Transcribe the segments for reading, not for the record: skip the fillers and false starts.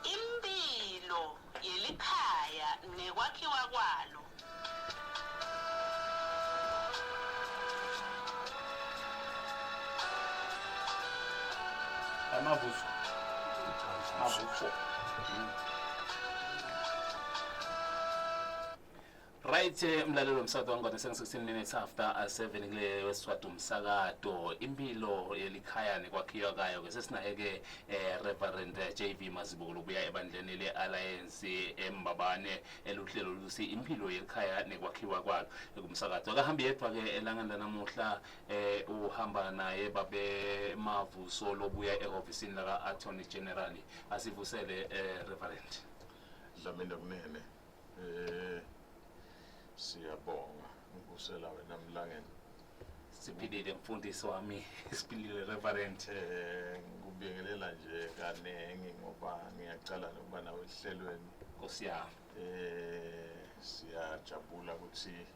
Impilo yelikhaya nekwakhiwa kwalo. Amavuso. Right, mlalelo umsakazo wangona 16 minutes after 7 kule wesiswati umsakazo impilo yelikhaya nekwakhiwa kayo ke sesinaye ke Reverend JV Mazibukulu ubuya ebandleni le-Alliance eMbabane eluhlelo lusi impilo yelikhaya nekwakhiwa kwalo kumsakazo akahambi yedwa ke elangana namuhla uhamba naye babe Mavuso lobuya ehofisini la Attorney General asivusele Reverend Dlamini kunene siyabonga ngivusela wena Mlangeni siphilile mfundisi wami siphilile Reverend ngikubingelela nje kanengi ngoba ngiyacala nokuba nawe ehlelweni Nkosi yami siyajabula ukuthi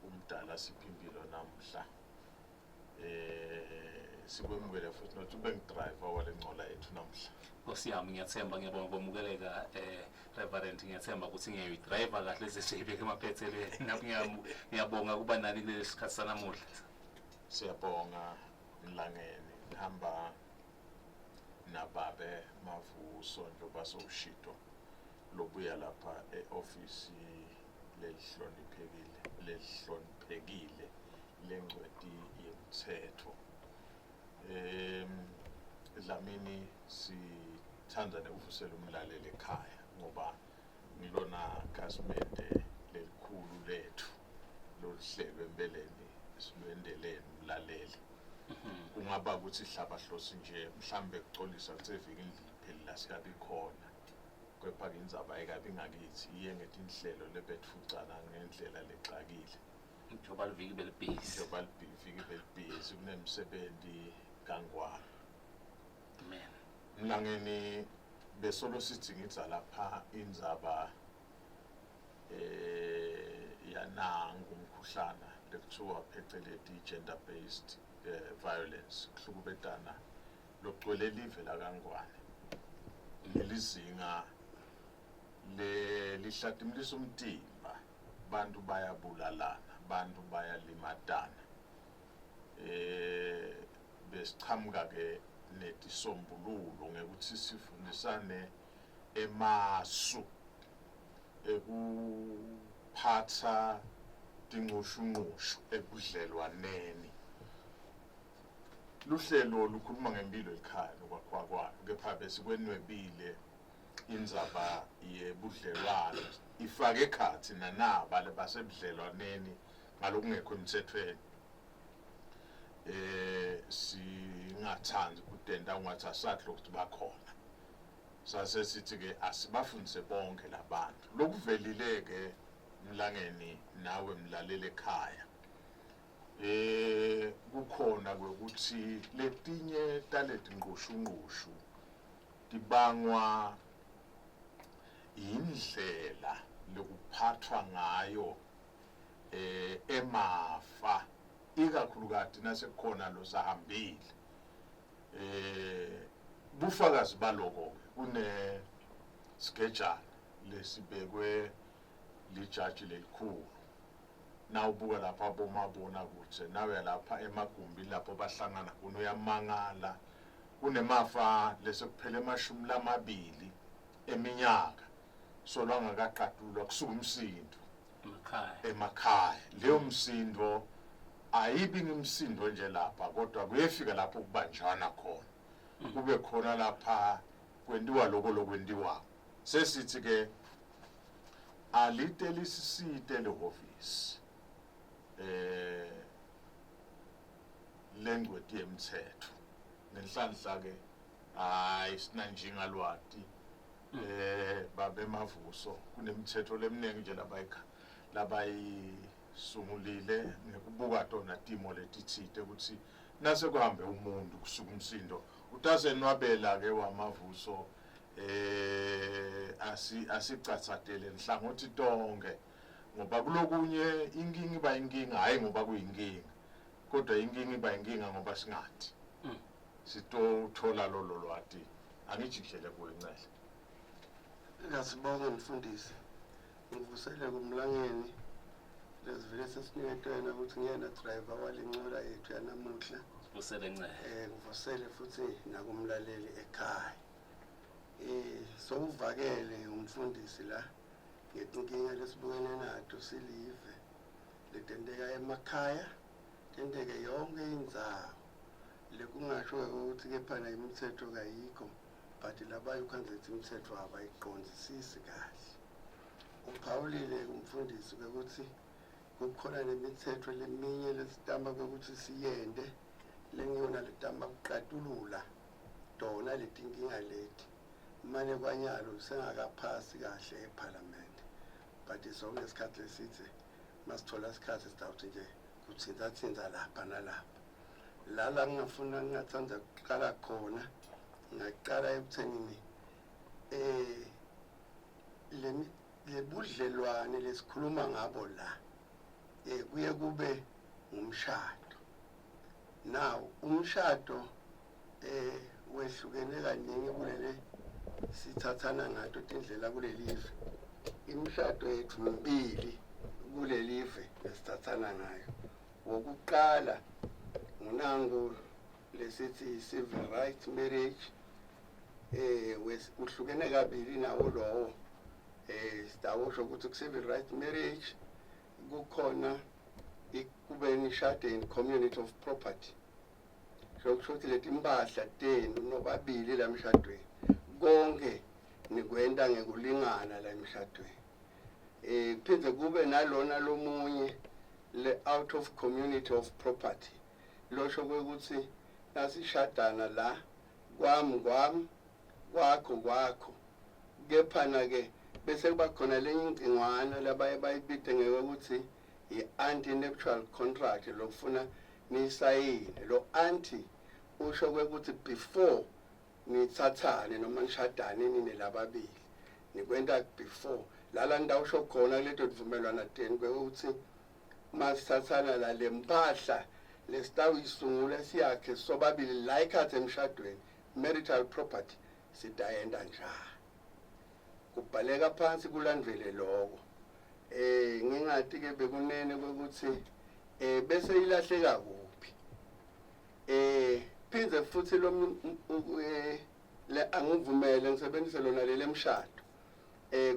umdala siphimpilo namhla sikwemukele futhi nokuthi ube ngidriver walencola yethu namhla Nkosi yami ngiyathemba ngiyabonga ngomukeleka Reverend ngiyathemba ukuthi ngiyayidrayiva kahle sesibeke emaphethelweni ngiyabonga kuba nani kulesi sikhathi sanamuhla siyabonga Mlangeni ngihamba nababe Mavuso njengoba sowushito lobuya lapha eofisi lehloniphekile lengcweti yemthetho Dlamini sithandane uvusela umlaleli ekhaya ngoba ngilona khasimende lelikhulu lethu lohlelo empeleni silwendeleni umlaleli ungaba ukuthi hlaba hlosi nje mhlambe kucolisa kutseviki lipheli la sikabi khona kepha ke indzaba ayikabi ngakithi iye ngetinhlelo lebetfucana ngendlela lexakile njengoba liviki belibhizi kunemsebenzi kangwane amen Mlangeni besolo sithi ngidza lapha indzaba yananga umkhuhlana lekuthiwa phecelezi gender based violence kuhlukubetana logcwele live la kaNgwane ngelizinga lihlatimlisa umtimba bantu bayabulalana bantu bayalimatana besichamuka ke netisombululo ngekuthi sifundisane emasu ekuphatha tinqushunqushu ekudlelwaneni luhlelo lukhuluma ngempilo ekhaya nokwakhiwa kwayo kepha besikwenwebile indzaba yebudlelwano ifake ekhathi nanaba lebasebudlelwaneni ngalokungekho emthethweni singathandi kudenda ungathi asadlo ukuthi bakhona sase sithi ke asibafundise bonke labantu lokuvelile ke Mlangeni nawe mlalele ekhaya kukhona ukuthi letinye taleti ngqushunqushu tibangwa indlela lokuphathwa ngayo emafa ikakhulukazi nasekukhona losahambile bufakazi baloko kune schedule lesibekwe lijaji lelikhulu nawubuka lapha bomabona kuthi nawe lapha emagumbi lapho bahlangana kuno uyamangala kunemafa lesekuphela emashumi lamabili eminyaka solwangakaqatulwa kusuka umsindo emakhaya leyo msindo ayibi ngimsindo nje lapha kodwa kuyefika lapho kubanjwana khona kube khona lapha kwentiwa lokho lokwentiwa sesithi ke alite lisisite lehofisi lengcweti yemthetho nenhlanhla ke hayi sinanjinga lwati babe Mavuso kunemithetho leminingi nje labayisungulile ngekubuka tona timo letithite ukuthi nase kuhambe umuntu kusuka umsindo utazenwabela ke waMavuso asicathatele nhlangothi tonke ngoba kulokunye inkingi iba inkinga hayi ngoba kuyinkinga kodwa inkingi iba inkinga ngoba singathi sitothola lolo lwati angijikishele kuwe Ncele. Ngasibonga mfundisi. Ngivusele kumlangeni lesivele sesiniketwena ukuthi ngiyena driver walencola yethu yanamuhla. Usele Ncele. Ngivusele futhi nakumlaleli ekhaya. Sowuvakele umfundisi la ngetinkinga lesibukene nato silive letendeka emakhaya tendeke yonke indzawo lekungasho ukuthi kephana imithetho kayikho but labayo khanzethi imithetho abayiqondisisi kahle. Uphawulile umfundisi ukuthi kukhona nemithetho leminye lesitamba ukuthi siyende lengiyona letamba kuqatulula dona letinkinga leti manje kwanyalo sengakaphasi kahle eParliament but isona isikhathi lesithe masithola isikhathi sitawuthi nje kuthinta lapha nalapha lala ngingafuna ngingathanda ukuqala khona ngaqala ekuthenini lebudlelwane lesikhuluma ngabo la kuye kube umshado. Now umshado wehlukene kaningi kulele sithathana ngato tindlela kulelive. Imishado yethu mbili kulelive esithathana ngayo. Wokuqala ngunangu lesithi civil rights marriage uhlukene kabili nawo lowo sitawusho ukuthi civil rights marriage kukhona kube nishade in community of property. Sokuthi leti impahla tenu nobabili la mshadweni konke nikwenda ngekulingana la emshadweni. Phindze kube nalona lomunye le out of community of property. Losho ukuthi nasishadana la kwami kwakho kephana ke bese kuba khona lenye incingwana labaye bayibide ngeke ukuthi i-anti-nuptial contract lokufuna nisayine lo anti usho ukuthi before nithathane noma nishadane nini lababili nikwenda before lala ndawusho khona leto divumelwana teni ukuthi masithathana la lempahla lesitawuyisungula siyakhe sobabili la ikhathi emshadweni marital property sitayenda njalo kubhaleka phansi kulandvele lokho ngingati ke bekunene ukuthi bese ilahleka kuphi phindze futhi lo le angivumele ngisebenzise lona lele mshado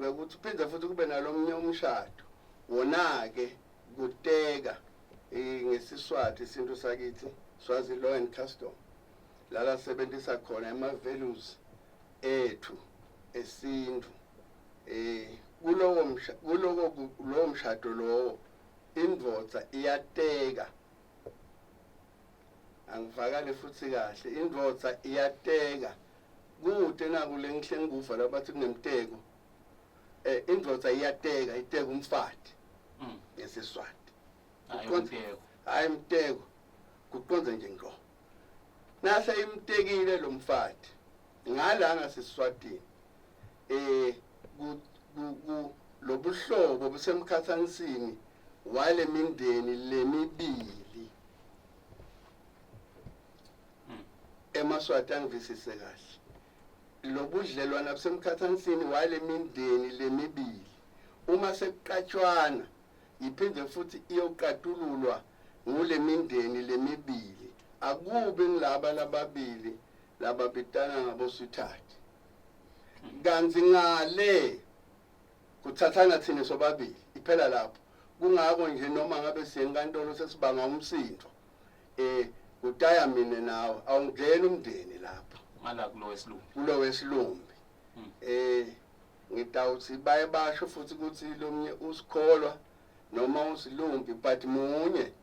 ukuthi phindze futhi kube nalomnye umshado wona ke kuteka ngesiswati isinto sakithi Swazi Law and Custom lala sebenzisa khona ama values ethu esintu kulowo mshado lowo indvodza iyateka angivakale futhi kahle indvodza iyateka kude nakule ngihle nguva labathi kunemteko indvodza iyateka iteka umfati ngesiswati hayi imteko kuqonze nje ngo nase imtekile lo mfati ngala ngasiswatini lobuhlobo busemkhathanisini wale mindeni lemibili emaswati angivisise kahle lobudlelwana busemkhathanisini wale mindeni lemibili uma sekuqatshwana iphinde futhi iyoqatululwa ngule mindeni lemibili akube ngilaba lababili lababitana ngabosithathu kanzi ngale kuthathana thina sobabili iphela lapho kungako nje noma ngabe siyenkantolo sesibanga umsindo kutaya mina nawe awungena umndeni lapho mala kulo wesilumbi ngitawuthi baye basho futhi ukuthi lomnye usikholwa noma usilumbi but munye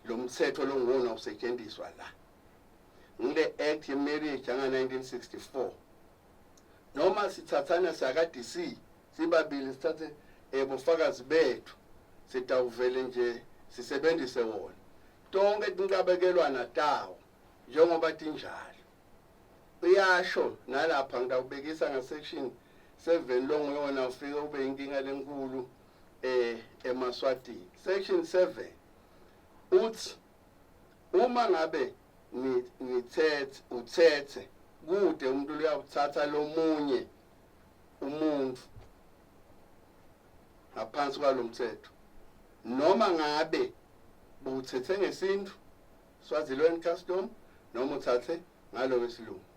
lo mthetho longuwona usetshenziswa la ngile act ye marriage anga 1964 noma sithathana saka DC sibabili sithathe bofakazi bethu sitawuvele nje sisebenzise wona tonke tinkabekelwana tawo njengoba tinjalo uyasho nalapha ngidawubekisa ngasection 7 longuyona ufike ube inkinga lenkulu emaswatini section 7 uthi uma ngabe uthethe kude umuntu uyawuthatha lomunye umuntu ngaphansi kwalomthetho noma ngabe buthethe ngesintu Swaziland custom noma uthathe ngalo wesilungu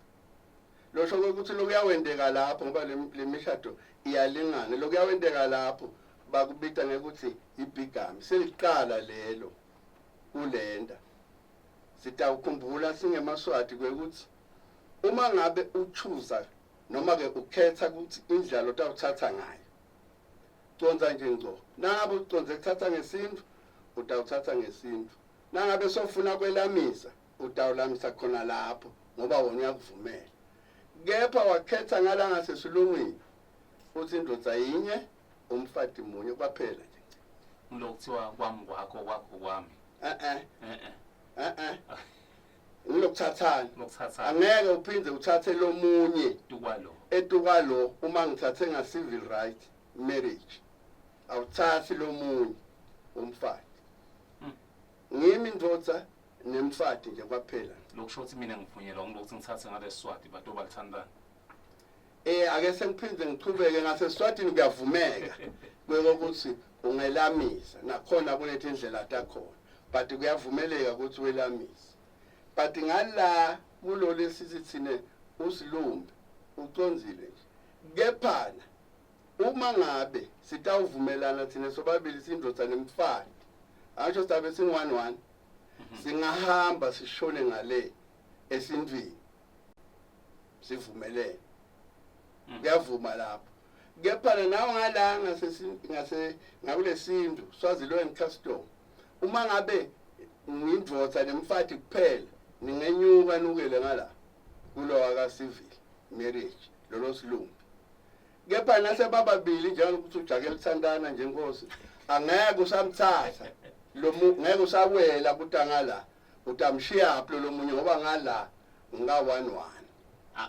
losho ukuthi lokuyawendeka lapho ngoba le mishado iyalingana lokuyawendeka lapho bakubita ngekuthi ibigami seliqala lelo kulenda sitawukhumbula singemaswati kwekuthi uma ngabe uchuza noma ke ukhetha ukuthi indlela otawuthatha ngayo conza nje ngco nangabe uconze ukuthatha ngesintu utawuthatha ngesintu nangabe sofuna kwelamisa utawulamisa khona lapho ngoba wona uyakuvumela kepha wakhetha ngala ngasesilungwini uthi indodza yinye umfati munye kwaphela nje lokuthiwa kwami kwakho kwakho kwami ngilokuthathana lokuthathana angeke uphinde uthathe lomunye tukwalo etukwalo uma ngithathe nga civil right marriage awuthathi lomunye umfati ngimi indodza nemfati nje kwaphela lokusho ukuthi mina ngivunyelwa ngilokuthi ngithathe ngalesiswati bantu balithandana ake sengiphinde ngiqhubeke ngasesiswatini kuyavumeka kwekokuthi ungelamisa nakhona kulethe indlela takhona but kuyavumeleka ukuthi welamise but ngala kulo lesithi thine usilumbi uconzile nje kephana uma ngabe sitawuvumelana thina sobabili sindodza nemfati asho sizabe sing-1-1 singahamba sishone ngale esintwini sivumelene kuyavuma lapho kephana nawe ngala ngakulesintu Swaziland custom uma ngabe ngindvodza nemfati kuphela ningenyuka nukele ngala kulo waka civil marriage lolo silumbi kepha nase bababili njalo ukuthi ujake lithandana nje inkosi angeke usamthatha ngeke usawela kutangala utamshiya lo munye ngoba ngala nga-1-1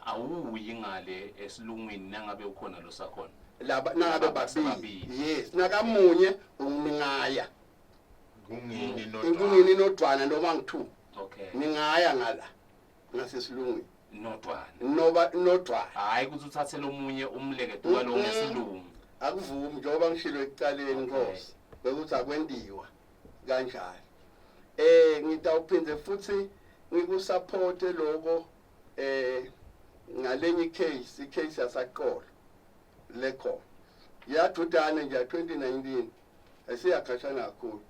awuyi ngale esilungwini nangabe ukhona lo sakhona laba nangabe babili yes nakamunye ungingaya ingungini nodwana noma ngi2 okay ningaya ngala ngasesilungwini nodwana hayi ukuthi uthathe lomunye umleke tukwalo ngesilungu akuvumi njengoba ngishilo ekuqaleni inkosi bekuthi akwendiwa kanjalo ngitawuphinde futhi ngikusupporte lokho ngalenye icase yasaqolo lekho yadudane nje 2019 esiyakhatshana kakhulu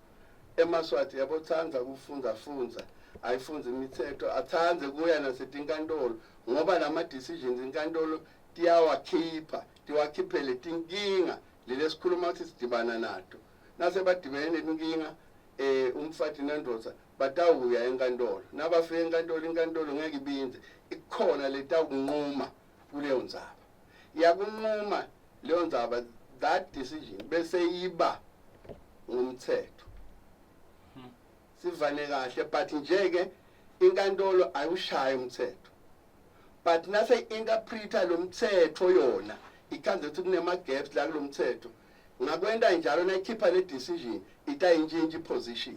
emaswati yabothanza kufunza ayifunza imithetho athanze kuya nasetinkantolo ngoba lama decisions inkantolo tiwakhiphele tinkinga lesikhuluma ukuthi sidibana nato nase badibene nenkinga umfati nendoda batawuya enkantolo nabafika inkantolo ngeke ibinze ikhona letawunquma kuleyo ndzaba yakunquma leyo ndzaba that decision bese iba ngumthetho sivane kahle but njeke inkantolo ayushaye umthetho but nase interpreter lo mthetho yona ikhanze ukuthi kunema gaps la kulomthetho ngakwenda njalo nayikhipha le decision itayintshintsha position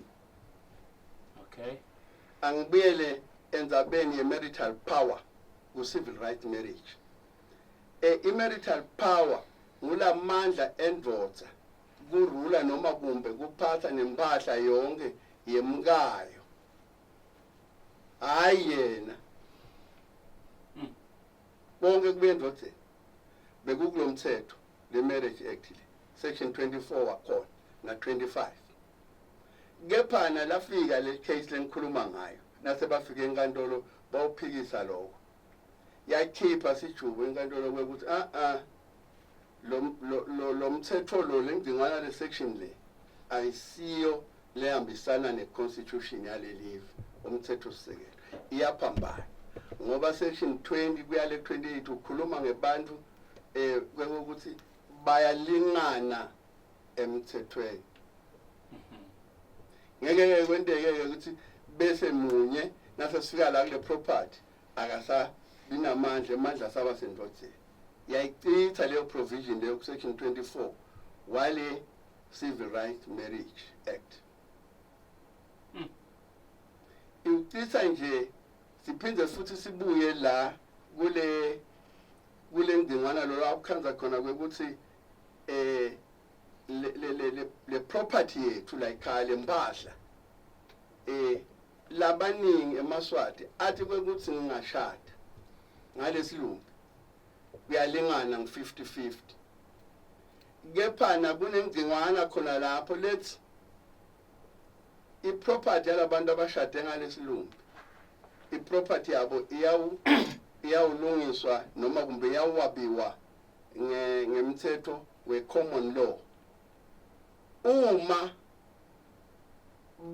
okay angibuyele endzabeni ye-marital power ku-civil right marriage i-marital power ngulamandla endvodza kurula noma kumbe kuphatha nempahla yonke yemkayo hayi yena bonke kubuye endodzeni bekukulomthetho le-marriage act le section 24 wakhona na-25 kephana lafika le case lenikhuluma ngayo nase bafika enkantolo bawuphikisa lokho yakhipha sijubo enkantolo kwekuthi lo mthetho lo lengcingwana le section le ayisiyo lehambisana ne-constitution yalelive umthetho sisekelo iyaphambana ngoba section 20 kuya le 28 ukhuluma ngebantu kwekuthi bayalingana emthethweni ngeke kwenteke ukuthi bese munye nase sifika la kule property akasabi namandla amandla saba sendodzeni yayicitha leyo provision leyo section 24 wale Civil Right Marriage Act. Iucitha nje siphinde futhi sibuye la kule ngcingwana lo akukhanza khona ukuthi le property yethu la ikhaya lempahla labaningi eMaswati athi kwekuthi ngingashada ngalesilungu kuyalingana nge50-50 kepha kunengcingwana khona lapho lethi iproperty yalabantu abashade ngalesilungu iproperty yabo iyawulungiswa noma kumbe iyawwabiwa ngemthetho we-common law uma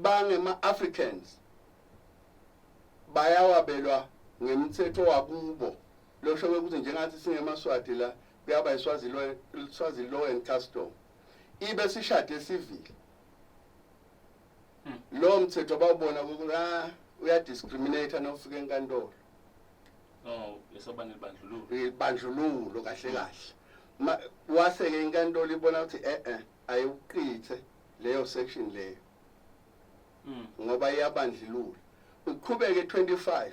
bangema-Africans bayawabelwa ngemthetho wakubo losho ukuthi njengathi singeMaswati la kuyaba iSwazi law and custom ibe sishade civil lo mthetho bawubona ukuthi uyadiscriminate nofika enkantolo esobani libandlululo ibandlululo kahle kahle waseke inkantolo ibona ukuthi ayiqithe leyo section leyo ngoba iyabandlulula uqhubeke 25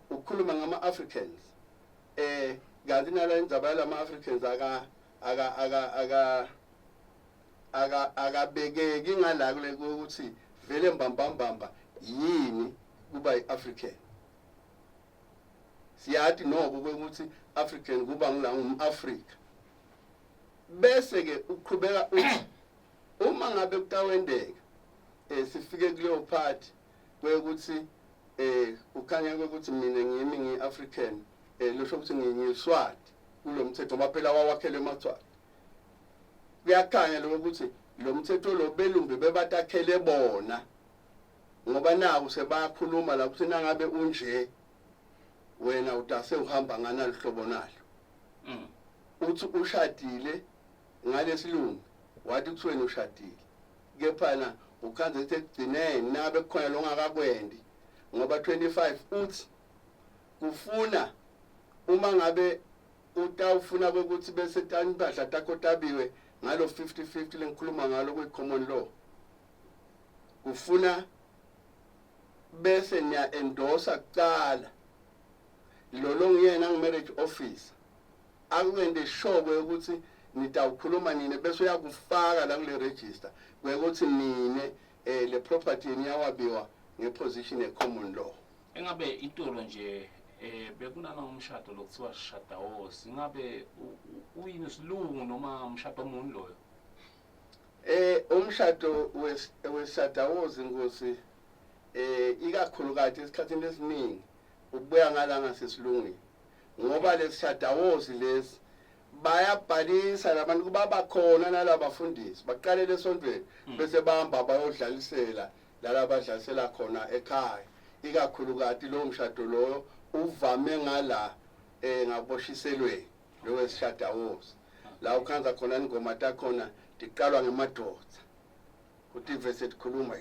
ukhuluma ngama-Africans kanti nala indzaba yalama-Africans akabekeki ngalakule ukuthi vele mbambambamba yini kuba yi-African siyathi noko kwekuthi African kuba ngumAfrika bese ke uqhubeka uthi uma ngabe kutawendeka sifike kuleyo part kwekuthi ukhanya kwekuthi mina ngiyimi ngi-African losho ukuthi ngiyiSwati kulo mthetho baphela wawakhele eMaswati kuyakhanya lokho ukuthi lo mthetho lo belumbi bebatakhele bona ngoba naku sebayakhuluma la ukuthi nangabe unje wena utase uhamba ngana lihlobo nalo uthi ushadile ngalesilungu wathi kuthweni ushadile kepha ukhanze ukuthi ekugcineni nabe kukhona longakakwendi ngoba 25 uthi kufuna uma ngabe utawufuna ukuthi bese tani impahla takho tabiwe ngalo 50-50 lengikhuluma ngalo kwi-common law kufuna bese niya endorsa kuqala lo ngiyena ngi-marriage officer akwende sure ukuthi nitawukhuluma nine bese uyakufaka la kule register kwekuthi nine le property niyawabiwa ngeposition ye-common law engabe intolo nje bekunana umshado lokuthiwa shadawosi ingabe uyini isilungu noma umshado omuni loyo umshado weshadawosi ngosi ikakhulukazi esikhathini esiningi ubuya ngalanga sesilungwini ngoba lesishadawosi lesi bayabhalisa labantu kuba bakhona nalabafundisi baqalele esontweni bese bahamba bayodlalisela lalabadlalisela khona ekhaya ikakhulukazi lo mshado loyo uvame ngala ngaboshiselwe lo wesishadawosi la ukhanza khona ingoma takhona tiqalwa ngemadoda kuthi vese tikhuluma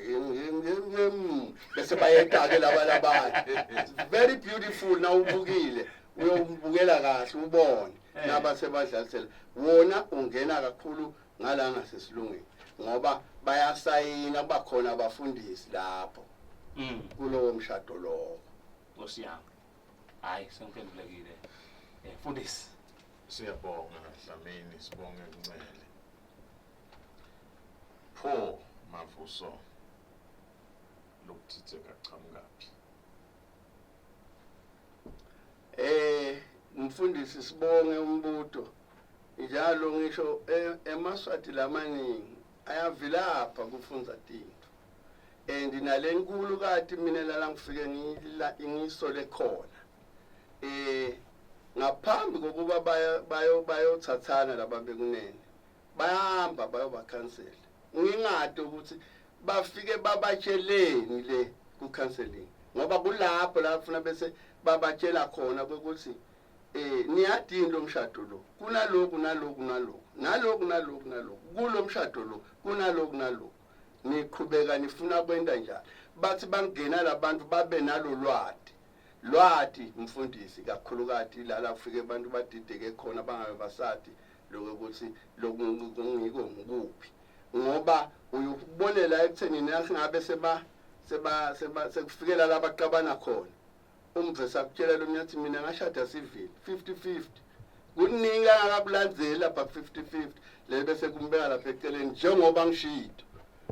bese bayeka ke labantu very beautiful na ubukile uyobukela kahle ubone naba sebadlalisela wona ungena kakhulu ngalanga sesilungwini ngoba bayasayina bakhona abafundisi lapho kulowo mshado lowo osiyami hayi sengiphendulekile fundisi siyabonga Dlamini sibonge Ncele pho mavuso lokuthithe kaqhamukaphi umfundisi sibonge umbuto njalo ngisho eMaswati lamaningi ayavilapha kufunza tinto nalenkulu kati mina la ngifike ngisole khona ngaphambi kokuba bayothathana laba bekunene bayahamba bayobakhansela ngingade ukuthi bafike babatsheleni le ku counseling ngoba kulapho la ufuna bese babatshela khona ukuthi niyadini lo mshado lo kunalokhu kulo mshado lo kunalokhu niqhubeka nifuna kwenda njalo bathi bangena labantu babe nalo lwati umfundisi kakhulukazi la ufike abantu badideke khona bangabe basati lokho ukuthi lokungiko ngikuphi ngoba uyubonela ekutheni nasingabe sekufikela labaqabana khona umvesa kutshela lo nyathi mina ngashada civil 50-50 kuningi akabulandzeli lapha 50-50 le bese kumbeka lapha eceleni njengoba ngishito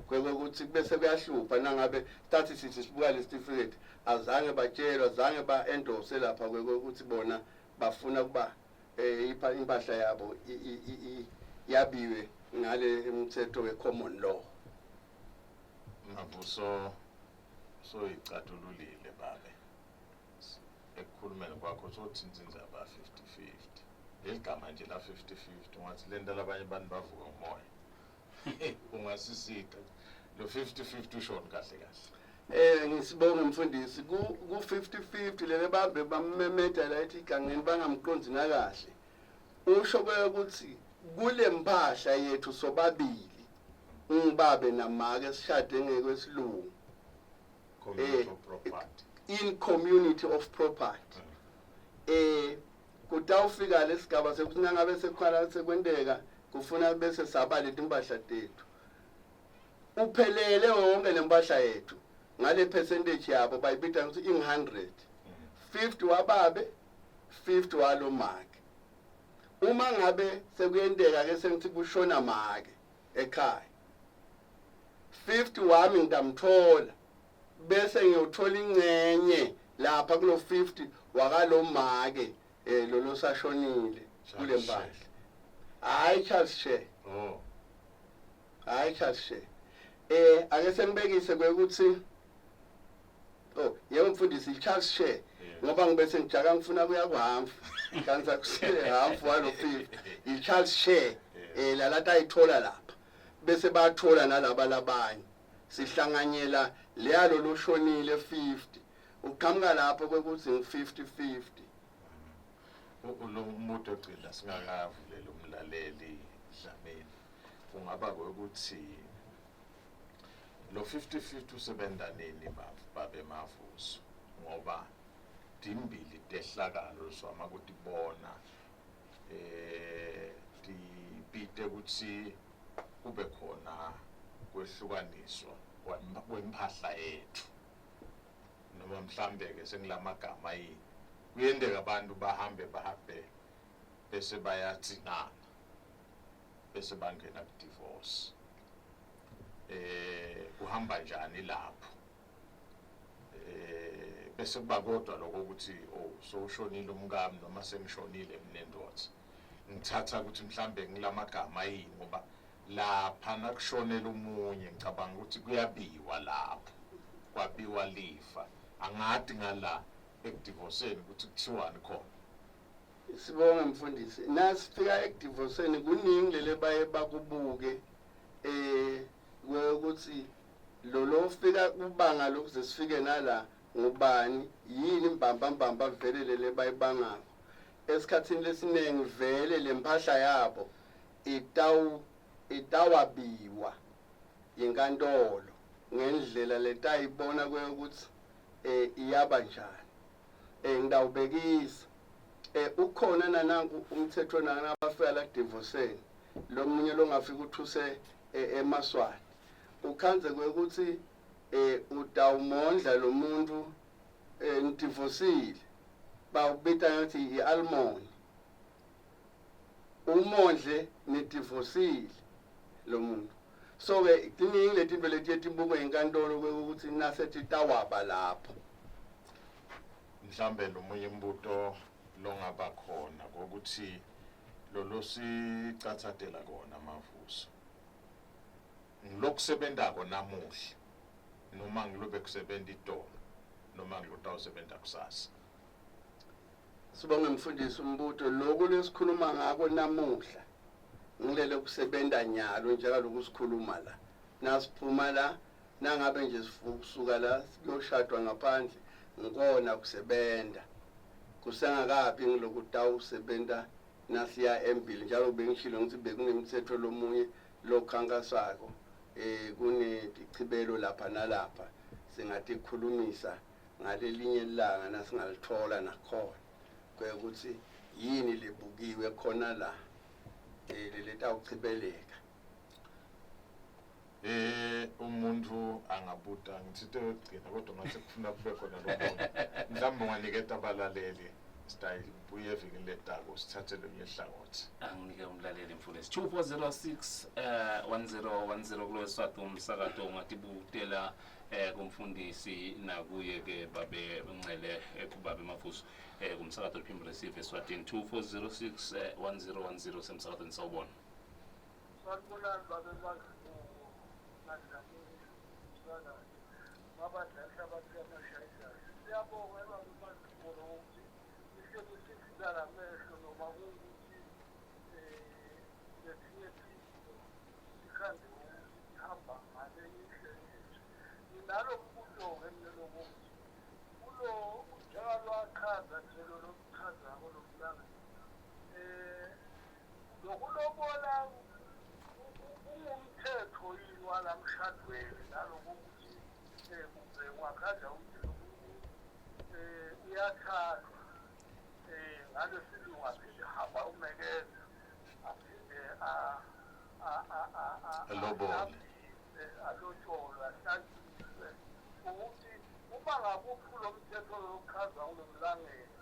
kwekuthi bese kuyahlupha nangabe stathi sithi sibuka le certificate azange batshelwa azange ba-endorse lapha kwekuthi bona bafuna kuba impahla yabo yabiwe ngale umthetho we-common law. Mabuso soyicatululile babe ekukhulumeni kwakho sothi inzinza ba 50-50 leligama nje la 50-50 ungathi lento labanye abantu bavuka umoya ungasisika lo 50-50 ushona kahle kahle. Ngisibonga mfundisi ku 50-50 lele babe bamemeda la ethi igangeni bangamqondi nakahle usho ukuthi kule mpahla yethu sobabili ungibabe namake sishade ngekwesilungu Community of property. In community of property kutawufika lesigaba sekuthi nangabe sekukhala sekwendeka kufuna bese saba leti impahla tethu uphelele wonke lempahla yethu ngale percentage yabo bayibita ukuthi ing100 50 wababe 50 walo make uma ngabe sekuyendeka ke sengithi kushona make ekhaya 50 wami ngitamthola bese ngiyothola ingcenye lapha kulo 50 wakalo make lo losashonile kule mpahla hayi Charles share hayi Charles share ake sengibekise kwekuthi yebo mfundisi Charles share ngoba ngibese ngijaka ngifuna kuya kuhamfu kanti akusile hamfu walo 50 i Charles share la lata ayithola lapha bese bathola nalaba labanye sihlanganyela leyalo loshonile 50 uqhamuka lapho kwekuthi ngi50-50 lo muntu ogcina singakavulela umlaleli Dlamini kungaba ukuthi lo 50-50 usebenza nini babe Mavuso ngoba dimbili tehlakalo soma ukuthi bona dipite ukuthi kube khona kwehlukaniswa kwempahla yethu noma mhlambe ke sengilamagama yini kuyendeka abantu bahambe bese bayathingana bese bangena ku divorce uhamba njani lapho bese kuba kodwa lokho ukuthi so ushonile umkami noma sengishonile mnendoda ngithatha ukuthi mhlambe ngilamagama yini ngoba lapha nakushonela umunye ngicabanga ukuthi kuyabiwa lapho kwabiwa lifa angadi ngala ekudivorceni ukuthi kuthiwani khona. Sibonga mfundisi nasifika ekudivorceni kuningi lele baye bakubuke ukuthi lo fika kubanga lokuze sifike nala ngubani yini imbamba vele lele bayibangako esikhathini lesinengi vele lempahla yabo itawabiwa yinkantolo ngendlela letayibona ukuthi iyaba njani ngidawubekisa ukhona nananku umthetho nabafika la divorceni lo munye longafika uthuse emaswati ukhanze kwekuthi utawumondla lo muntu ndivorcile bawubita ngathi ialmoni umondle nidivorcile lo muntu so ke tiningi letinto letiyetimbuko yinkantolo kwekuthi nasethi tawaba lapho mhlambe nomunye imbuto longaba khona ukuthi lo sicathatela kona Mavuso ngilokusebenzako namuhla noma ngilobe kusebenza itolo noma ngilotawusebenza kusasa. Sibonge mfundisi umbuto lokho lesikhuluma ngako namuhla ngilele kusebenza nyalo njalo sikhuluma la nasiphuma la nangabe nje sifukusuka la siyoshadwa ngaphandle ngikona kusebenza kusengakapi ngiloku tawusebenza nasiya embili njalo bengishilo ngithi bekunemithetho lomunye lokhankasako kunedichibelo lapha nalapha singathi khulumisa ngalelinye ilanga nasingalithola nakhona kwekuthi yini lebukiwe khona la leleta uchibeleka umuntu angabuta ngithe yokugcina kodwa mase kufuna kube khona lo muntu mhlawumbe unganiketa abalaleli style buye evikini letako sithathe lo nyehlangothi anginike umlaleli mfundisi 2406 1010 kuleswati umsakato ungatibutela kumfundisi nakuye ke babe Ncele kubabe Mafuso kumsakato Phimbo Receive eSwatini 2406 1010 semsakatweni sawubona. Sanibonani babe Mafuso sana mabadala abathemashayisa siyabonga babe Mafuso ukuthi isebenzisana amehlo noma ukuthi lethi sikhande ukuhamba ngale indlela nalo kuzo ngemelo ukuthi kulo njalo achaza nje lo kuchaza kolomlanga lokulobola umthetho yini walamshadweni nalokuthi wakhaza ukuthi iyathathwa ngalo silungu aphinde hamba umekeza aphinde alotsholo ahlanjiswe ukuthi uma ngakuphula umthetho lokuchaza kulomlangeni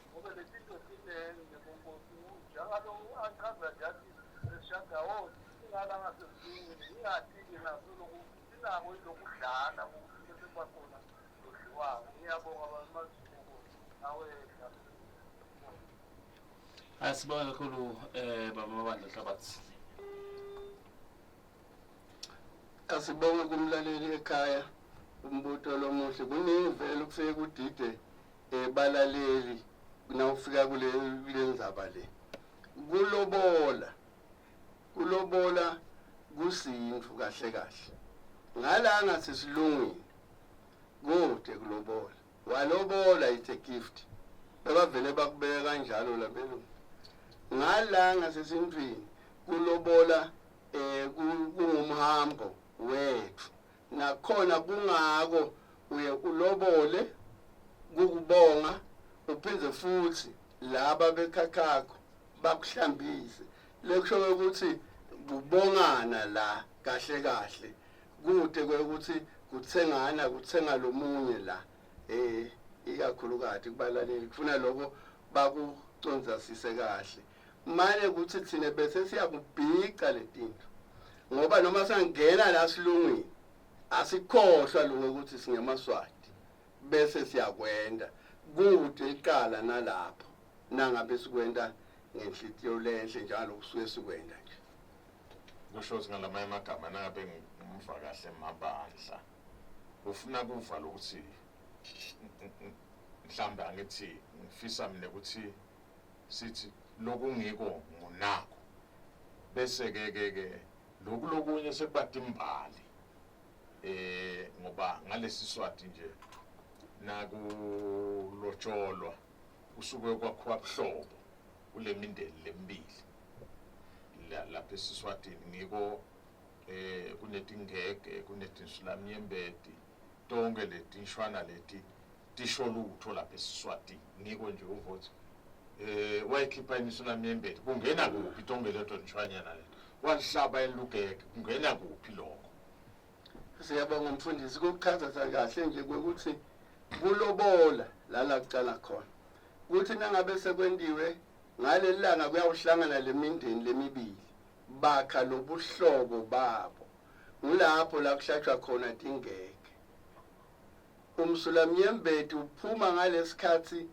ngoba lezinto ziningi ngenkosi njalo achaza njathi esishadawo ingala ngasezingeni ingathi-ke naso sinako lokudlala ukuthi bese bakhona lodliwayo ngiyabonga bamaziko nawe Asibonga kakhulu baba Mabandla Hlabathi. Asibonge kumlaleli ekhaya umbuto lomuhle kuningi vele ukufike kudide balaleli nawufika kule ndzaba le kulobola kusindvu kahle kahle ngalanga sesilungwini kude kulobola walobola it's a gift bavele bakubeka kanjalo labelo ngalanga sesindwini kulobola kungumhambo wethu nakhona kungako uye ulobole kukubonga uphinde futhi laba bekhakhakho bakuhlambise lekusho ukuthi kubongana la kahle kahle kude kwekuthi kutsenga lomunye la ikakhulukazi kubalaleli kufuna lokho bakucondzasise kahle manje ukuthi thina bese siyakubhika letinto ngoba noma sangena la silungwini asikhohlwa lokho ukuthi singemaswati bese siyakwenda kude iqala nalapho nangabe sikwenda ngenhlitiyo lenhle njalo kusuke sikwenda nje kusho singalamanye amagama nangabe ngumva kahle Mabandla ufuna kuva lokuthi mhlawumbe angithi ngifisa mina ukuthi sithi lokungiko ngunako bese ke lokunye sekubati imbali ngoba ngalesi Swati nje nakulotsholwa usuke kwakhiwa buhlobo kule mindeni lemibili lapha eSiswatini ngiko kunetingeke kunetinsulamnyembeti tonke letinshwana leti tisho lutho lapha eSiswatini ngiko nje uvothi wayikhipha insulamnyembeti kungena kuphi tonke leto nshwanyana leto walihlaba elugeke kungena kuphi lokho siyabonga umfundisi kokuchaza kahle nje ukuthi kulobola la kucala khona kuthi nangabe sekwendiwe ngalelanga kuyawuhlangana lemindeni lemibili bakha lobuhlobo babo ngulapho la kuhlatshwa khona tingeke umsulamnyembeti uphuma ngalesikhathi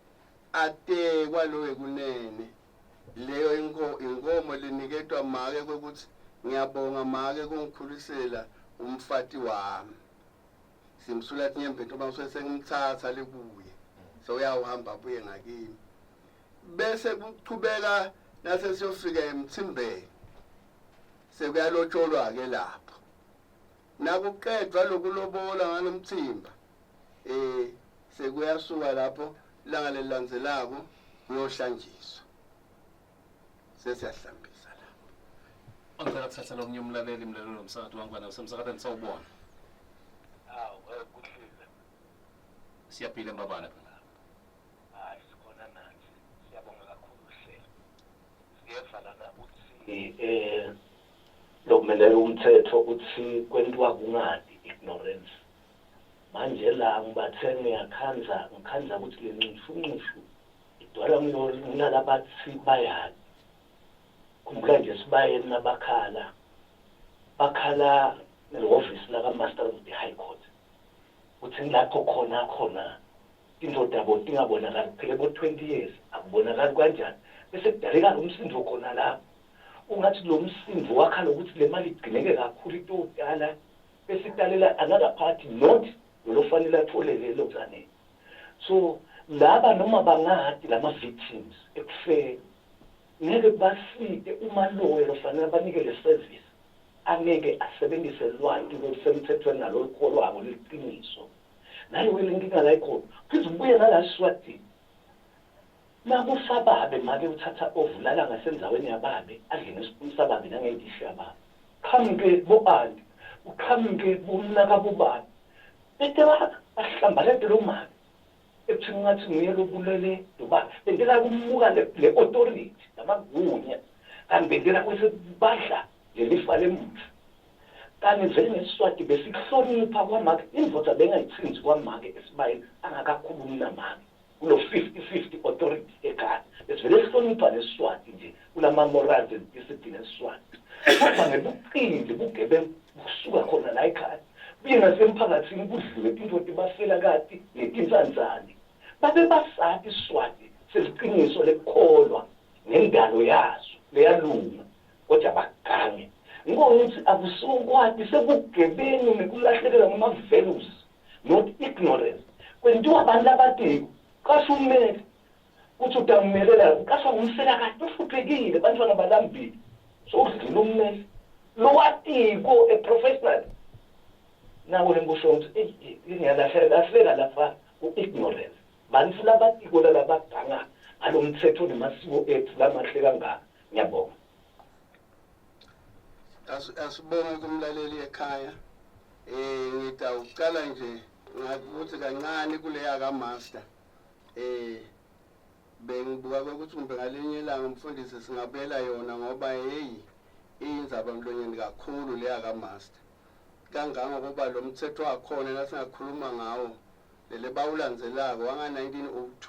atekwa lo ekunene leyo inkomo liniketwa make ukuthi ngiyabonga make kungikhulisela umfati wami simsulamnyembeti uma sengimthatha libuye so uyahamba buye ngakini bese kuchubeka nase siyofika eMthimbeni sekuyalotsholwa ke lapho nakuqedwa lokulobola nganomthimba sekuyasuka lapho langa lelandzelako kuyohlanjiswa sesiyahlambisa lapho Ongela kuthatha lo umlaleli umsakato wangwana usemsakatweni sawubona kuhlile siyaphila mbabana sikhona nathi siyabonga kakhulu hle siyevala nakuthi lokumelela umthetho basho ukuthi kwentiwa kungadi ignorance manje la ngibathe ngikhandza ukuthi le ncishu idwala nalabathi bayani khumbula nje sibayeni nabakhala bakhala nehhovisi laka-Master of the High Court uthi lapho khona indoda yabo ingabonakali phela bo-20 years akubonakali kanjani bese kudaleka lo msindo khona lapho ungathi lo msindo wakhala ukuthi le mali igcineke kakhulu into yodala bese italela another party not lofanele athole lelo zane so laba noma bangadi lama-victims ekufeni ngeke baside uma lawyer lofanele banikele service angeke asebenzise lwati olusemthethweni nalolukholwako liqiniso nayo inkinga la ikhona kuze ubuye nala Swatini nakusababe make uthatha ovulala ngasenzaweni yababe adle nesipuni sababe nangendisho yababe qhamuke bobani uqhamuke bomnaka bobani bete bahlamba lento lo mali ekuthi ngathi nguye lobulele doba bendela kumuka le authority namagunya kanti bendela kwese badla lelifa lemuthi kanti vele ngeSiswati besikuhlonipha kwamake indvodza bengayithinzi kwamake esibayeni angakakhulumi namake kulo 50-50 authority ekhaya besivele sihlonipha leSiswati nje kulama-morals and discipline eSiswati kodwa ngebuqili bugebengu busuka khona la ekhaya buye nasemphakathini kudliwe indvodza bafela kati netinsanzane babe basathi iSiswati seliqiniso lekukholwa nendalo yazo leyalunga kodwa bagange ngokuthi akusukwadi sekugebengu nekulahlekela ngama-values not ignorance kwenziwa abantu abadiko kasho ummeli uthi utammelela kasho ngumsela kade uhluphekile bantwana balambile so udlula ummeli lowatiko a-professional nawo lembusho ukuthi ngiyalahleka lapha ku-ignorance bantu labatiko lalabaganga ngalo mthetho nemasiko ethu lamahle kangaka ngiyabonga asibonge kumlaleli ekhaya ngidawuqala nje ngakuthi kancane kuleya kaMaster bengibuka ukuthi kumbe ngalinye ilanga umfundisi singabela yona ngoba iyinzaba mlonyeni kakhulu leya kaMaster kangangokuba lo mthetho wakhona nasingakhuluma ngawo lele bawulandzelako wanga-1902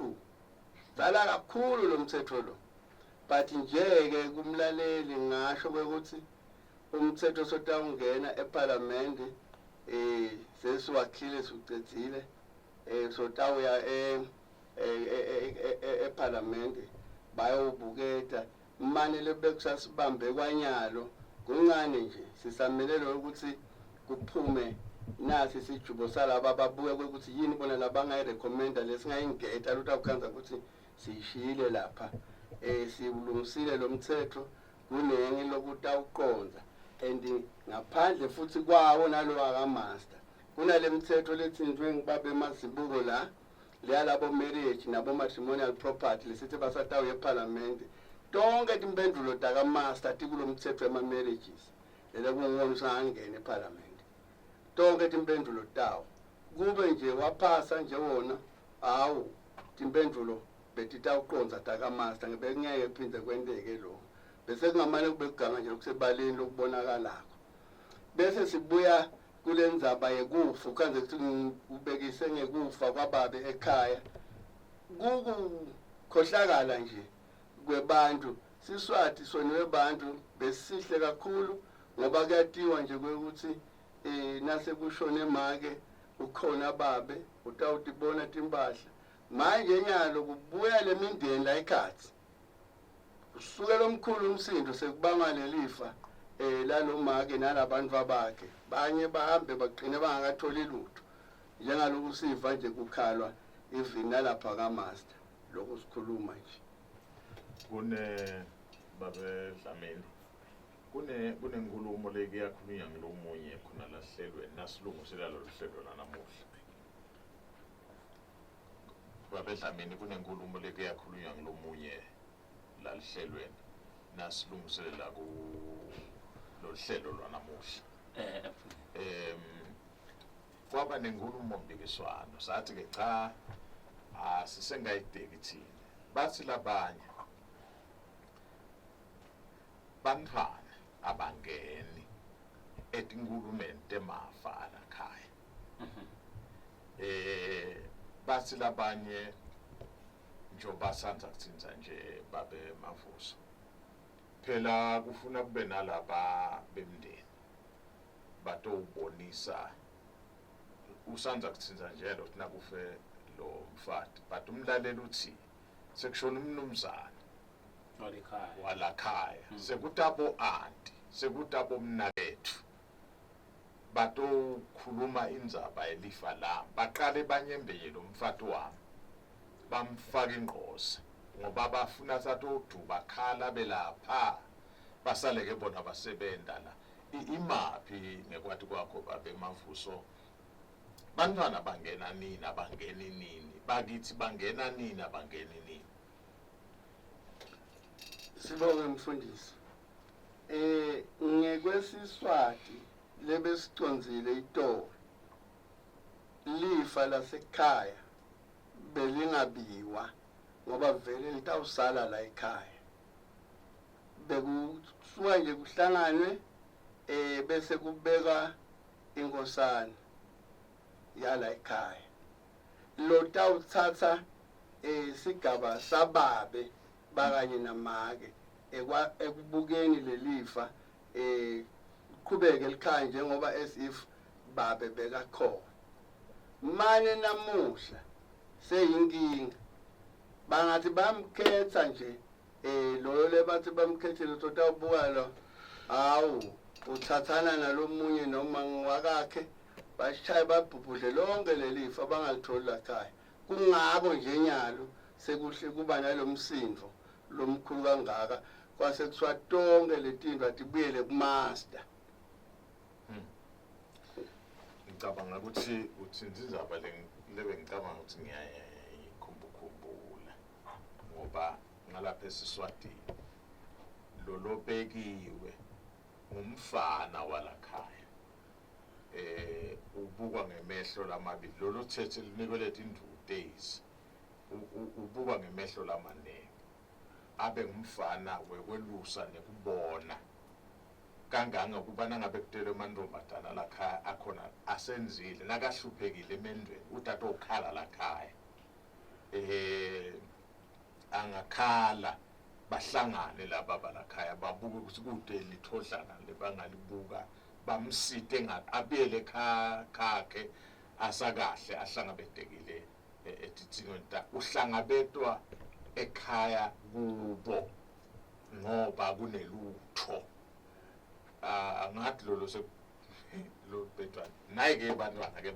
dala kakhulu lo mthetho lo but nje-ke kumlaleli ngasho ukuthi umthetho sotawungena eParliament sesiwakhile siucedzile sotawuya eParliament bayobuketa mane lebekusasibambe kwanyalo kuncane nje sisamelele ukuthi kuphume nasi sijubo salaba ababuye ukuthi yini bona labangayirecommenda lesingayingeta lutawukhanza ukuthi siyishile lapha siwulungisile lo mthetho kunenye lokutawuqonza and ngaphandle futhi kwawo nalo akaMaster kunale mithetho lethinjwe ngibabe emazibuko la leyalabo marriage nabo matrimonial property lesithi basatawu eParliament tonke timpendulo takaMaster tikulo mthetho wema-marriages lele kungona usangangena eParliament tonke timpendulo tawo kube nje waphasa nje wona hawu timpendulo betitawuqonza takaMaster ngeke phinde kwenteke lo bese kungamane kube kuganga nje kusebaleni lokubonakalako bese sibuya kule ndzaba yekufa ukhanze ukuthi ubekise ngekufa kwababe ekhaya kukukhohlakala nje kwebantu siSiswati soniwe bantu besihle kakhulu ngoba kuyatiwa nje ukuthi nase kushone make ukhona babe utawutibona timpahla manje nyalo kubuya lemindeni la ekhathi usuke lomkhulu umsindo sekubanga lelifa lalomake nalabantu abakhe banye bahambe bagcine bangakatholi lutho njengaloku siva nje kukhalwa ivini lapha kaMaster lokho sikhuluma nje babe Dlamini kunenkulumo leki yakhulunywa ngilomunye khona lahlelweni nasilungisela lo hlelo lanamuhla babe Dlamini kunenkulumo leki yakhulunywa ngilomunye lalihlelweni nasilungiselela ku lo hlelo lwanamuhla kwaba nenkulumo mpikiswano sathi ke cha asisengayideki thina bathi labanye bantwana abangeni etinkulumeni temafa lakhaya. Bathi labanye njoba sandza kutsinza nje babe Mavuso. Phela kufuna kube nalaba bemndeni batobonisa usandza kutsinza nje lo tina kufe lo mfati but umlaleli uthi sekushona umnumzana walakhaya sekutabo anti sekutabo mnakethu batokhuluma indzaba yelifa lami baqale banyembeye lo mfati wami bamfaka ingqoza ngoba bafuna satoduba khala belapha basaleke bona basebenta la imaphi ngekwati kwakho babe Mavuso bantwana bangena nini abangeni nini bakithi bangena nini abangeni nini. Sibonge mfundisi. Ngekwesiswati lebesiconzile itolo lifa lasekhaya belingabiwa ngoba vele litawusala la ekhaya. Bekusuka nje kuhlanganwe bese kubeka inkosana yala ekhaya. Lo tawuthatha isigaba sababe bakanye namake ekubukeni lelifa qhubeke likhaya njengoba as if babe bekakhona. Manje namuhla seyinkinga bangathi bamkhetha nje lo lebathi bamkhethile totawubuka lo hawu uthathana nalomunye noma ngwakakhe bashaye babhubhudle lonke lelifa bangalithola lakhaya. Kungako nje nyalo sekuhle kuba nalomsindo lomkhulu kangaka kwase kuswa tonke letinto atibuyele kumaster. Ngicabanga ukuthi indzaba lebe ngicabanga ukuthi ngiyayikhumbula ngoba ngalapha eSiswatini lo lobekiwe umfana walakhaya ubukwa ngemehlo lamabili lo lothethe linikwe letinduku days ubukwa ngemehlo lamanenge abe ngumfana wekwelusa nekubona kanganga kuba nangabe kutelwe amantombazana lakhaya akhona asenzile nakahluphekile emendweni utata okhala lakhaya angakhala bahlangane laba balakhaya babuke ukuthi kude lithodlana lebangalibuka bamsite abiyele khakhe asakahle ahlangabedekile etithingweni ta uhlangabetwa ekhaya kubo ngoba kunelutho ngathi lo betwana naye ke bantwana ke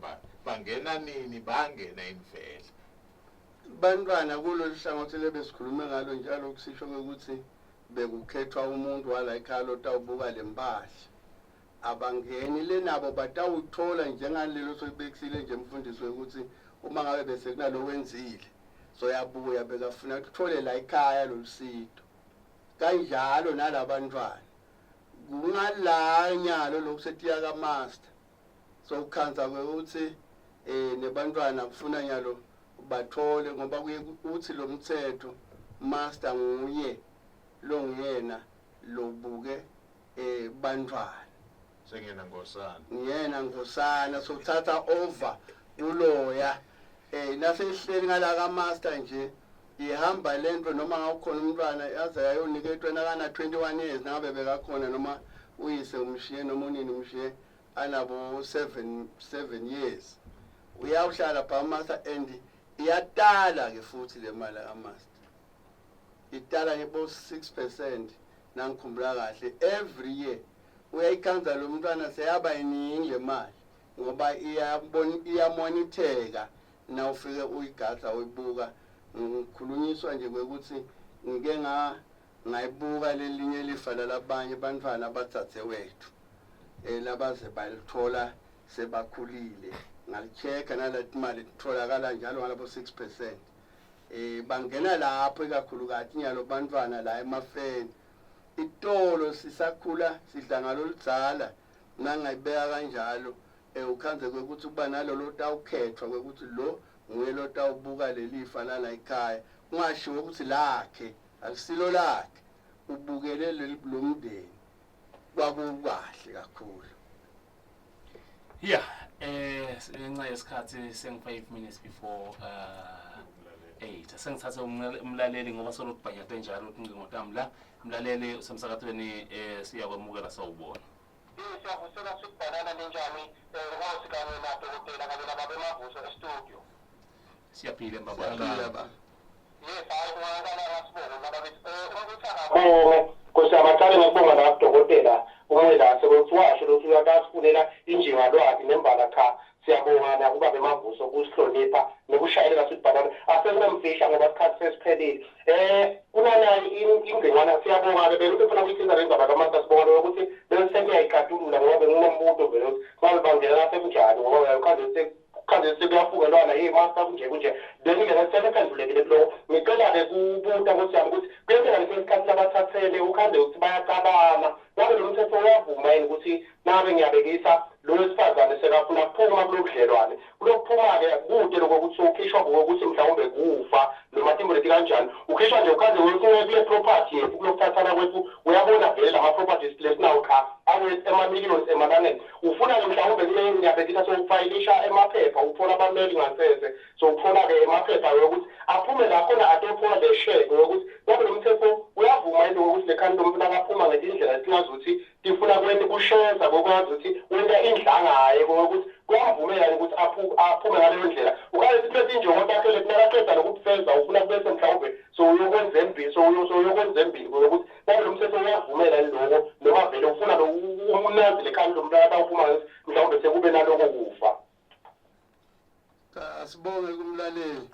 bangena nini bangena imvela Bantwana kulolu hlangothi lebesikhulume ngalo njalo kusisho ukuthi bekukhethwa umuntu wala ekhaya lotawubuka lempahla abangeni lenabo batawuthola njengalelo sobekusile nje mfundisi ukuthi uma ngabe bese kunalo wenzile so yabuya bekafuna ukuthole la ekhaya lolusito kanjalo nalabantwana kungala nyalo lokusetiya ka master so ukhanza ukuthi nebantwana kufuna nyalo bathole ngoba kuye uthi lo mthetho master nguye lo nguyena lobuke bantwana sengena ngosana ngiyena ngosana sokuthatha over uloya nasehleli ngala ka master nje ihamba lento noma ngawukhona umntwana yaze yayoniketwa nakana 21 years ngabe bekakhona noma uyise umshiye noma unini umshiye anabo 7 years uyawuhlala pha master and iyatala ke futhi le mali ka master itala ngebo 6% nangikhumbula kahle every year uyayikhanza lo mntwana seyaba iningi le mali ngoba iyamonitheka na ufike uyigadla uyibuka ngikhulunyiswa nje ukuthi ngike ngayibuka lelinye lifa labanye bantwana abathathe wethu labaze balithola sebakhulile ngalicheka nalati mali itholakala njalo ngalabo 6% bangena lapho ikakhulukazi nyalo bantwana la emafeni itolo sisakhula sidla ngaloludzala nangayibeka kanjalo ukhanze kwekuthi kuba nalolo tawukhethwa kwekuthi lo nguye lo tawubuka lelifa lala ekhaya ungashiwo ukuthi lakhe akusilo lakhe ubukele lo mndeni kwakukahle kakhulu Yeah, ngenxa yesikhathi sengi 5 minutes before 8. Sengithathe umlaleli ngoba solokubhanyatwe njalo ucingo tami la. Umlaleli usemsakatweni siyakwamukela sawubona. Siyavusela sikubhalana ninjani ngawusikanye nadokotela kanye nababemavuso e-studio. Siyaphila baba. Yaba. Yes, hayi ungakala ngasibonga nababethi kusabathale ngakubonga la dokotela umwela sekwethiwasho lokhu uyakasifunela injinga lwakhe nembala cha siyabonga nakuba bemavuso kusihlonipha nokushayela sibhalana asekumfisha ngoba isikhathi sesiphelile kunanayo ingcingwana siyabonga ke bese ufuna ukuyithinta le ndaba kaMaster sibonga ukuthi bese ngiyayikatulula ngoba benginombuzo vele ukuthi malibangela lapha kunjani ngoba uyakhaze sekuyafukelwana master kunje then ngeke sekuphendulekile kulo ngicela-ke kubuta ukuthi yami ukuthi kuyenzeka leso sikhathi labathathele ukhande ukuthi bayacabana ngabe lo mthetho uyavuma yini ukuthi nabe ngiyabekisa lo wesifazane sekafuna kuphuma kulobudlelwane kulokuphuma-ke kude lokokuthi ukhishwa ngokuthi mhlawumbe kufa noma timbuleti kanjani ukhishwa nje ukhaze kule property yethu kulokuthathana kwethu uyabona vele lama-properties lesinawo cha ama-millions emalangeni ufuna-ke mhlawumbe kule ngiyabekisa sokufayilisha emaphepha uthola abameli ngasese sokufuna-ke emaphepha yokuthi aphume la khona atophola the share yokuthi ngabe lo mthetho uyavuma yini ukuthi lekhani lomuntu akaphuma ngetindlela esingazi ukuthi tifuna kwenti kusheza kokwazi ukuthi wenta indlangaye kokuthi kuyamvumela ukuthi aphume ngaleyo ndlela ukaze siphethe injongo takhe lethi nakaqeda nokukufeza ufuna kubese mhlawumbe souyokwenza embili kokuthi ngabe lo mthetho uyavumela yini loko noma vele ufuna umnazi lekhani lomuntu akaphuma mhlawumbe sekube naloko kufa. Asibonge kumlaleli.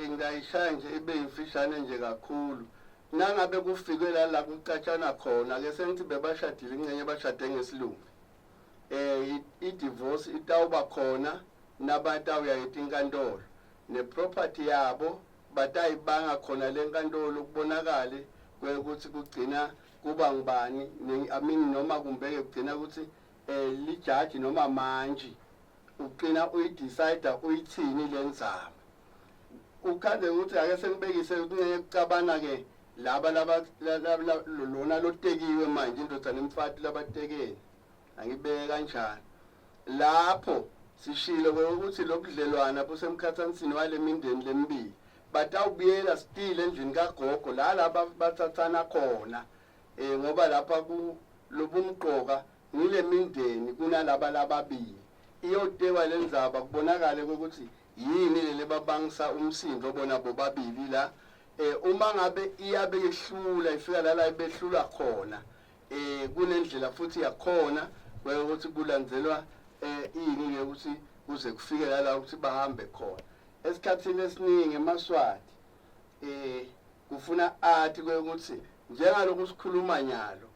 Ngayishaya nje ibe yimfishane nje kakhulu. Nangabe kufikela la kucatshana khona ke sengithi bebashadile ingcenye bashade ngesilungu. I-divorce itawuba khona nabantu awuyayita inkantolo ne-property yabo batayibanga khona le nkantolo kubonakale ukuthi kugcina kuba ngibani noma kumbeke kugcina ukuthi lijaji noma manje ugcina uyidecide uyithini le ndzaba ukhande ukuthi ake sengibekise kunye kucabana ke laba lona lotekiwe manje indoda nemfati labatekeni angibeke kanjani lapho sishilo ukuthi lokudlelwana busemkhathanisini wale mindeni lemibili batawubuyela still endlini kagogo la laba bathathana khona ngoba lapha lobumqoka ngile mindeni kunalaba lababili iyotekwa lenzaba kubonakale ukuthi yini le babangisa umsindo bona bobabili la uma ngabe iyabe yehlula ifika la behlula khona kunendlela futhi yakhona ukuthi kulandzelwa ini ke ukuthi kuze kufike la ukuthi bahambe khona esikhathini esiningi eMaswati kufuna athi ukuthi njengaloku sikhuluma nyalo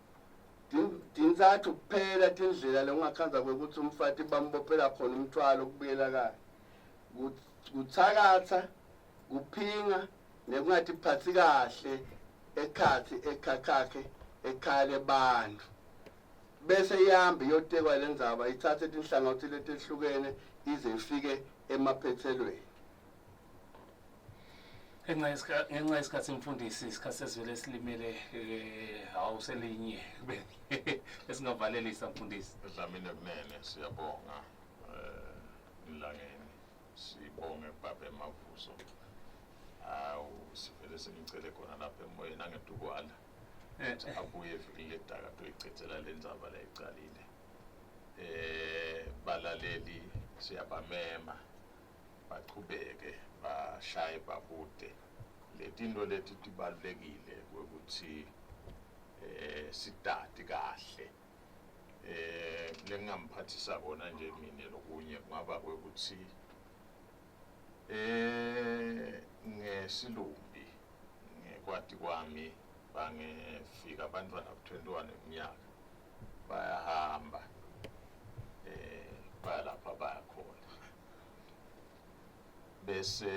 dinzathu kuphela tindlela lokungakhanza ukuthi umfati bambophela khona umthwalo kubuyela kahle kuthakatha kuphinga nekungathi phathi kahle ekhathi ekhakhakhe ekhale bantu bese ihamba iyotekwa lenzaba ithathe inhlangothi letehlukene ize ifike emaphethelweni ngenxa yesikhathi umfundisi isikhathi sesivele silimele awuselinye esingavalelisa mfundisi Dlamini kunene siyabonga ilangeni sibonge baba emavuso sivele sengicele khona lapha emoyeni angedukwala abuye vele daka toyichithela lenzaba la icalile balaleli siyabamema baqhubeke bashaye babude letinto leti tibalulekile ukuthi sidati kahle lengamphathisa kona nje mina lokunye kungaba ukuthi ngesilumbi ngekwati kwami bangefika abantwana ku-21 eminyaka bayahamba bayalapha bayakhona bese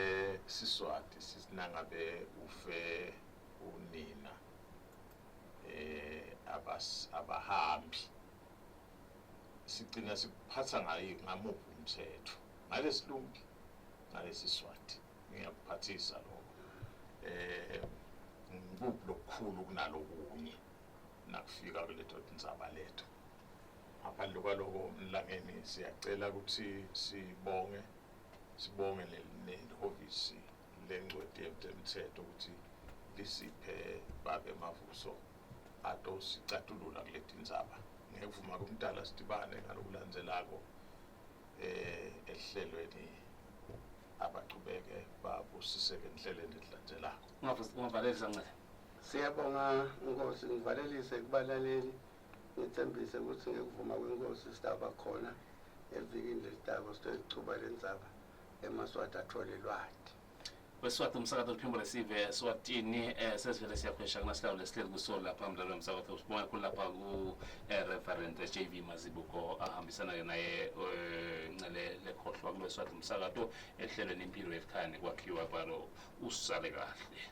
Siswati sisinangabe ufe unina abahambi sigcina sikuphatha ngamuphi umthetho ngalesilungi ngalesiswati ngiyakuphathisa lokho lokukhulu kunalokunye nakufika kuleto indzaba letho ngaphandle kwaloko mlangeni siyacela ukuthi sibonge nehhovisi lengcweti yemthetho ukuthi lisiphe babe Mavuso atosicatulula kuleti ndzaba ngekuvuma kumdala Sitibane ngalokulandzelako ehlelweni abaqhubeke babusiseke enhlelweni elilandzelako. Ungavalelisa Ncele. Siyabonga Nkosi, ngivalelise kubalaleli ngithembise ukuthi ngekuvuma kweNkosi sitaba khona evikini lesitako sitoyichuba lendzaba eMaswati athole lwati. Weswati umsakato liphimbo sive Eswatini sesivele siyakhwesha kunasihlalo lesihleli kusolo lapha mdlalo womsakato sibonga kakhulu lapha ku Reverend JV Mazibuko ahambisana ke naye Ncele lekhohlwa kuleswati umsakato ehlelweni impilo elikhaya nekwakhiwa kwalo usale kahle.